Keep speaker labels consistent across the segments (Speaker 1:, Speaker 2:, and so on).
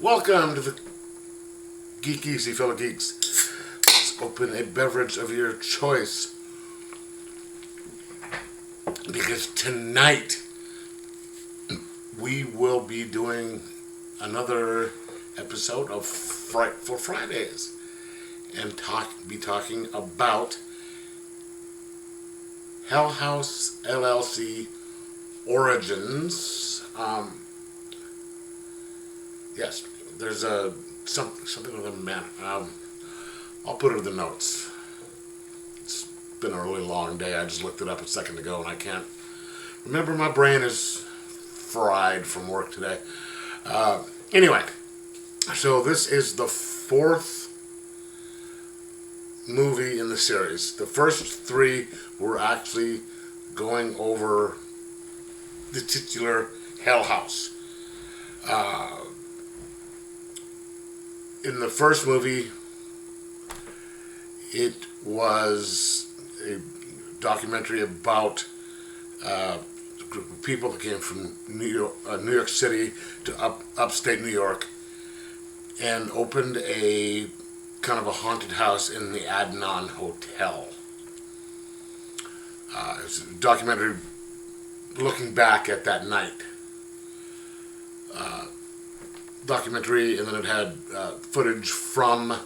Speaker 1: Welcome to the Geek Easy, fellow geeks. Let's open a beverage of your choice. Because tonight we will be doing another episode of Frightful Fridays and be talking about Hellhouse LLC Origins. Yes, there's something with a man. I'll put it in the notes. It's been a really long day. I just looked it up a second ago and I can't remember. My brain is fried from work today. Anyway, so this is the fourth movie in the series. The first three were actually going over the titular Hellhouse. In the first movie, it was a documentary about a group of people that came from New York City to upstate New York and opened a kind of a haunted house in the Adnan Hotel. It's a documentary looking back at that night. Documentary, and then it had footage from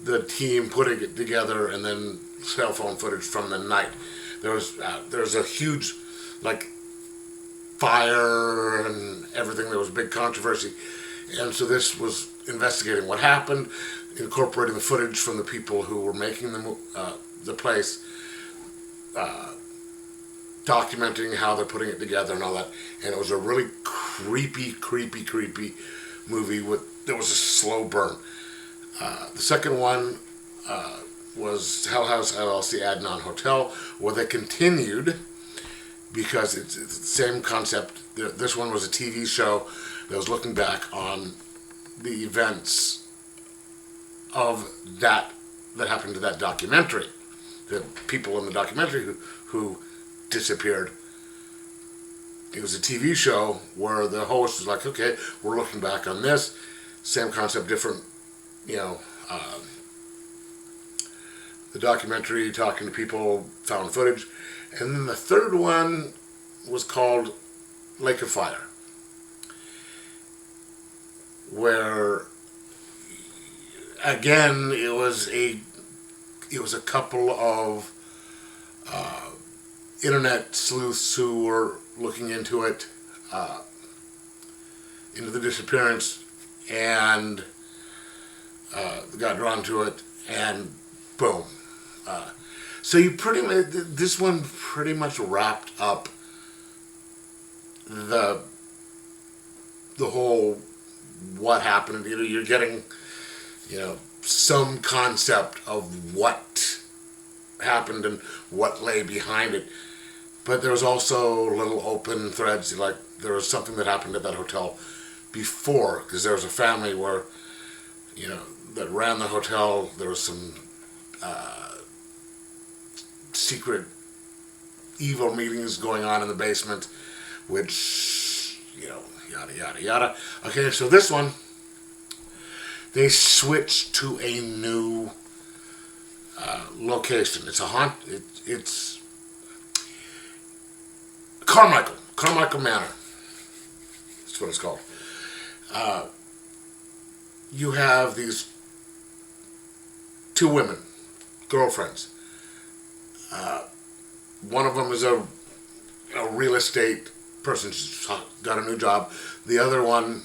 Speaker 1: the team putting it together, and then cell phone footage from the night. There was a huge fire and everything. There was big controversy, and so this was investigating what happened, incorporating the footage from the people who were making the place, documenting how they're putting it together and all that. And it was a really creepy movie there was a slow burn. The second one was Hellhouse LLC Adnan Hotel, where they continued because it's the same concept. This one was a TV show that was looking back on the events of that happened to that documentary. The people in the documentary who disappeared. It was a TV show where the host was like, okay, we're looking back on this. Same concept, different, the documentary, talking to people, found footage. And then the third one was called Lake of Fire, where, again, it was a couple of internet sleuths who were looking into it, into the disappearance, and got drawn to it, and boom. So this one pretty much wrapped up the whole what happened. You're getting, some concept of what happened and what lay behind it. But there was also little open threads, like there was something that happened at that hotel before, because there was a family where, that ran the hotel. There was some secret evil meetings going on in the basement, which, yada, yada, yada. Okay, so this one, they switched to a new location. It's Carmichael Manor. That's what it's called. You have these two women, girlfriends. One of them is a real estate person. She's got a new job. The other one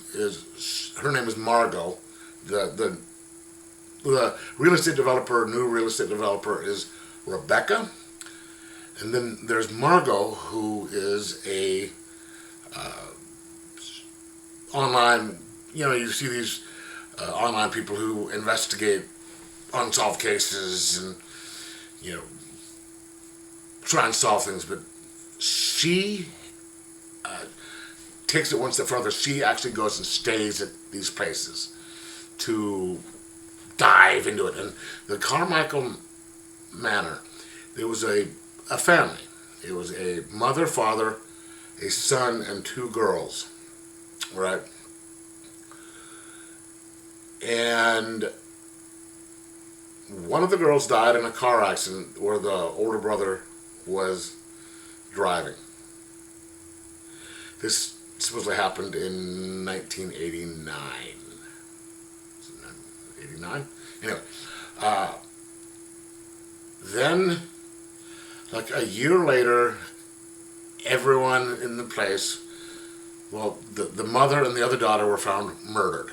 Speaker 1: her name is Margot. The real estate developer, new real estate developer, is Rebecca. And then there's Margot, who is a online, you see these online people who investigate unsolved cases and, try and solve things. But she takes it one step further. She actually goes and stays at these places to dive into it. And the Carmichael Manor, there was a a family. It was a mother, father, a son, and two girls, right? And one of the girls died in a car accident where the older brother was driving. This supposedly happened in 1989. 89? Anyway, then, like a year later, everyone in the place, well, the mother and the other daughter were found murdered.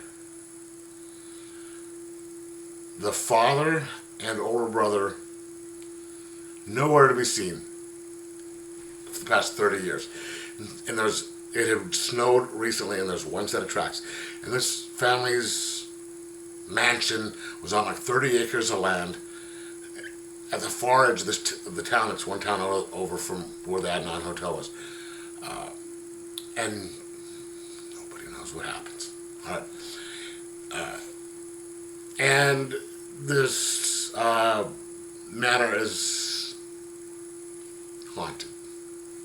Speaker 1: The father and older brother, nowhere to be seen for the past 30 years. And it had snowed recently, and there's one set of tracks. And this family's mansion was on like 30 acres of land at the far edge of the town. It's one town over from where the Adnan Hotel was. And nobody knows what happens. All right. And this manor is haunted,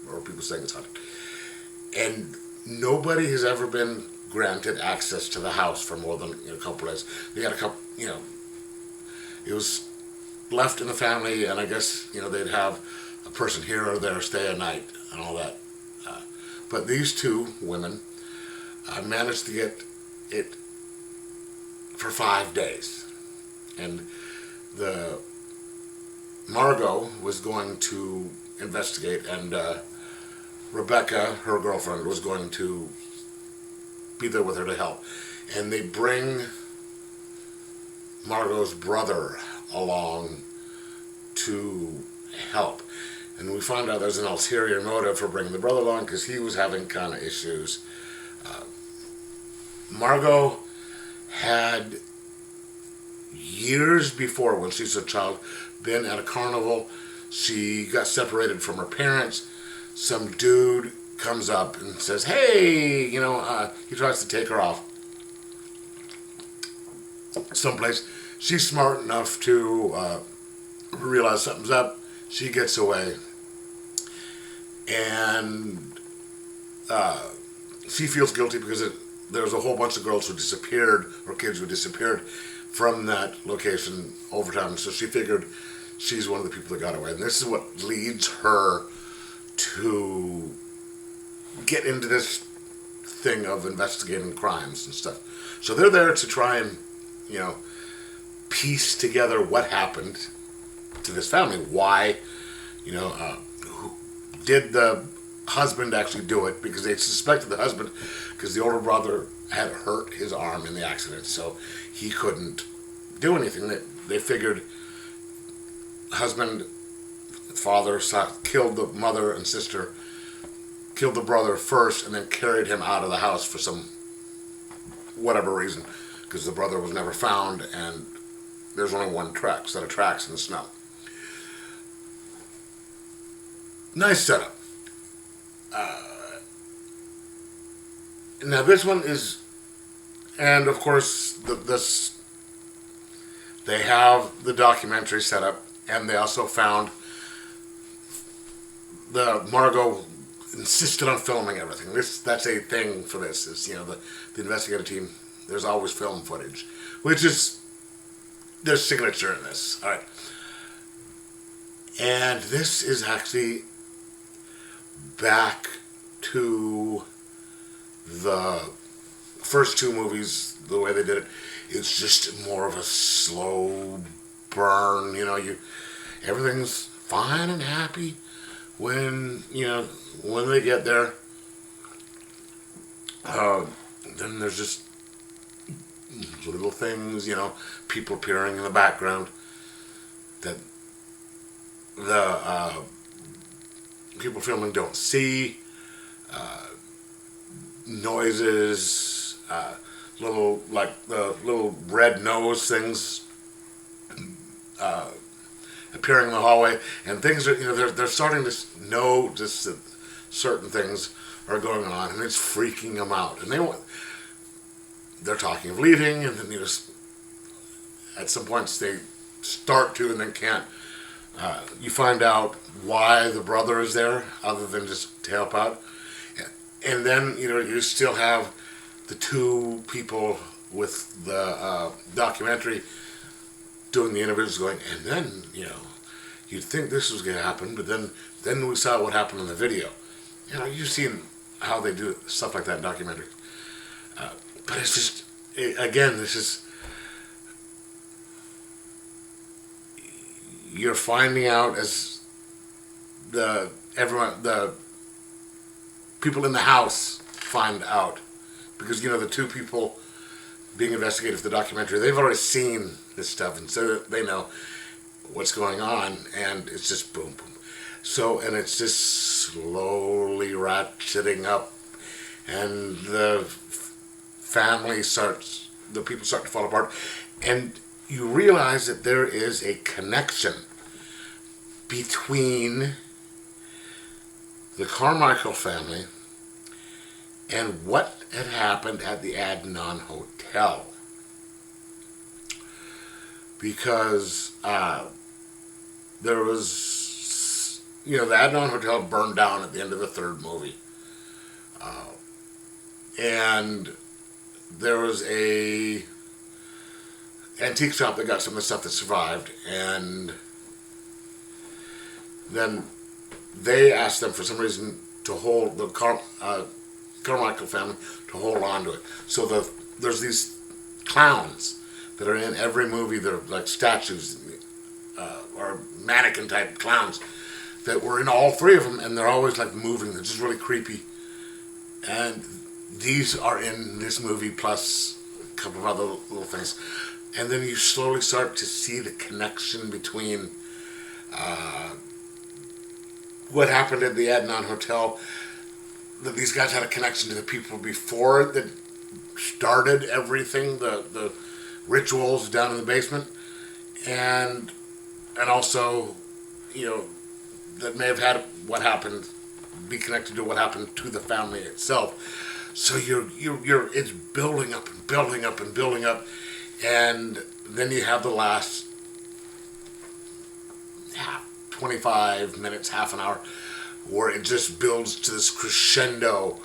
Speaker 1: or people saying it's haunted. And nobody has ever been granted access to the house for more than a couple days. They had a couple, it was left in the family, and I guess, they'd have a person here or there stay a night and all that. But these two women managed to get it for 5 days. And the Margot was going to investigate, and Rebecca, her girlfriend, was going to be there with her to help. And they bring Margot's brother along to help. And we find out there's an ulterior motive for bringing the brother along, because he was having kind of issues. Margot had, years before, when she was a child, been at a carnival. She got separated from her parents. Some dude comes up and says, hey, he tries to take her off someplace. She's smart enough to realize something's up. She gets away. And she feels guilty because there's a whole bunch of girls who disappeared, or kids who disappeared from that location over time. So she figured she's one of the people that got away. And this is what leads her to get into this thing of investigating crimes and stuff. So they're there to try and, piece together what happened to this family. Why, did the husband actually do it? Because they suspected the husband, because the older brother had hurt his arm in the accident, so he couldn't do anything. They figured husband, father, killed the mother and sister, killed the brother first, and then carried him out of the house for some whatever reason, because the brother was never found, and there's only one set of tracks in the snow. Nice setup. Now this one is, and of course they have the documentary set up, and they also found the Margot insisted on filming everything. That's a thing for this. Is the investigative team. There's always film footage, which is their signature in this. All right, and this is actually back to the first two movies. The way they did it, it's just more of a slow burn. Everything's fine and happy when they get there. Then there's just little things, people appearing in the background that the people filming don't see. Noises, the little red nose things appearing in the hallway, and things are, they're starting to know just that certain things are going on, and it's freaking them out. And they're talking of leaving, and then at some points they start to and then can't You find out why the brother is there, other than just to help out. And then, you still have the two people with the documentary doing the interviews going, and then, you'd think this was going to happen, but then we saw what happened in the video. You've seen how they do stuff like that in documentaries. But it's just, again, this is, you're finding out as the people in the house find out, because the two people being investigated for the documentary, they've already seen this stuff, and so they know what's going on, and it's just boom, boom. So, and it's just slowly ratcheting up, and the people start to fall apart, and you realize that there is a connection between the Carmichael family and what had happened at the Adnan Hotel. Because there was, the Adnan Hotel burned down at the end of the third movie. And there was a antique shop that got some of the stuff that survived, and then they asked them for some reason to hold the Carmichael family to hold on to it. So there's these clowns that are in every movie. They're like statues or mannequin type clowns that were in all three of them, and they're always like moving. They're just really creepy. And these are in this movie, plus a couple of other little things. And then you slowly start to see the connection between what happened at the Adnan Hotel, that these guys had a connection to the people before that started everything, the rituals down in the basement, and also, that may have had what happened be connected to what happened to the family itself. So it's building up and building up and building up, and then you have the last 25 minutes, half an hour, where it just builds to this crescendo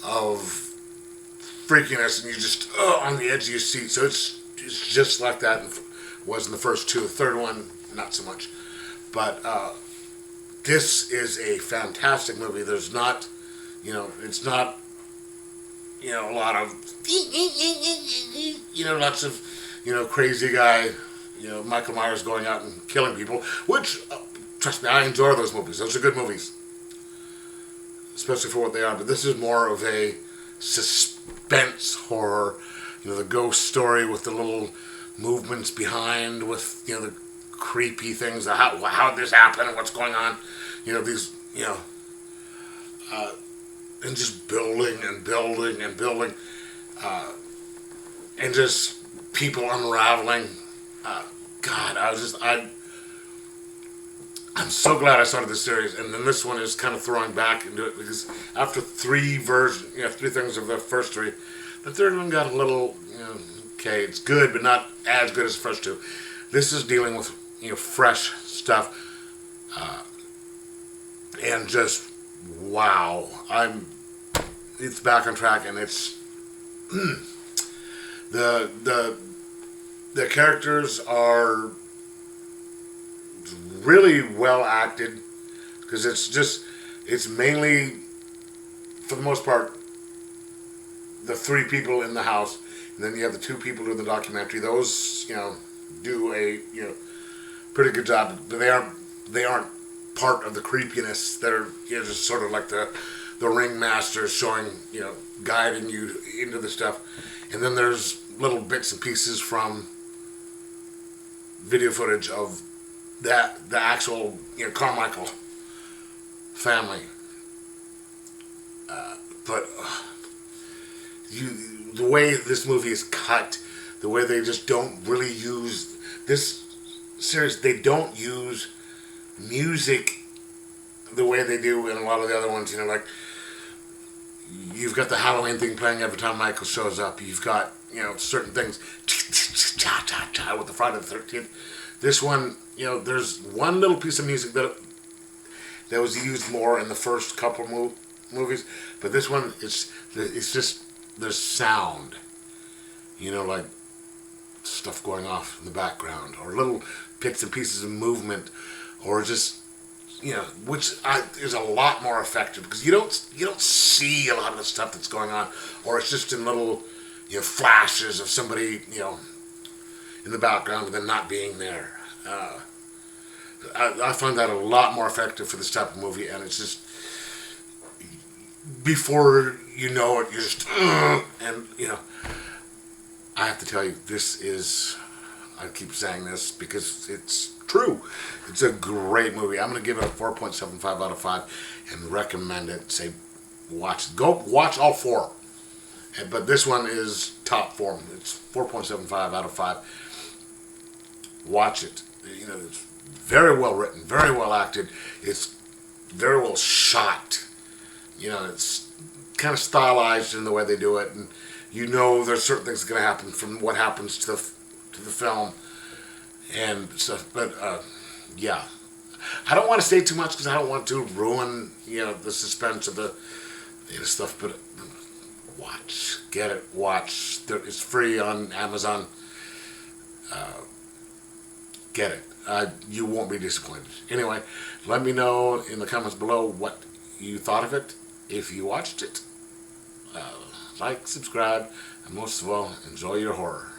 Speaker 1: of freakiness, and you're just on the edge of your seat. So it's just like that was in the first two. The third one, not so much. But this is a fantastic movie. There's not, it's not, a lot of, lots of, crazy guy, Michael Myers going out and killing people, which, trust me, I enjoy those movies. Those are good movies, especially for what they are. But this is more of a suspense horror, the ghost story with the little movements behind, with, the creepy things, how this happened and what's going on, these, and just building and building and building, and just people unraveling. God, I'm so glad I started this series, and then this one is kind of throwing back into it, because after three things of the first three, the third one got a little, okay, it's good, but not as good as the first two. This is dealing with, fresh stuff, and just, wow, it's back on track, and it's, the characters are really well acted, because it's mainly, for the most part, the three people in the house, and then you have the two people doing the documentary. Those, do a, pretty good job, but they aren't part of the creepiness. They're, just sort of like the ringmasters showing, guiding you into the stuff. And then there's little bits and pieces from video footage of the actual, Carmichael family. But the way this movie is cut, the way they just don't really use this series, they don't use music the way they do in a lot of the other ones. Like, you've got the Halloween thing playing every time Michael shows up. You've got, certain things with the Friday the 13th. This one, there's one little piece of music that was used more in the first couple movies, but this one it's just there's sound, like stuff going off in the background, or little bits and pieces of movement, or just which is a lot more effective because you don't see a lot of the stuff that's going on, or it's just in little flashes of somebody in the background but then not being there. I find that a lot more effective for this type of movie, and it's just before you know it, you're just and I have to tell you, I keep saying this because it's true. It's a great movie. I'm going to give it a 4.75 out of 5 and recommend it. Say, go watch all 4. But this one is top form. It's 4.75 out of 5. Watch it. It's very well written, very well acted. It's very well shot. It's kind of stylized in the way they do it, and there's certain things going to happen from what happens to the film and stuff. But yeah, I don't want to say too much because I don't want to ruin the suspense of the stuff. But watch. It's free on Amazon. Get it. You won't be disappointed. Anyway, let me know in the comments below what you thought of it. If you watched it, like, subscribe, and most of all, enjoy your horror.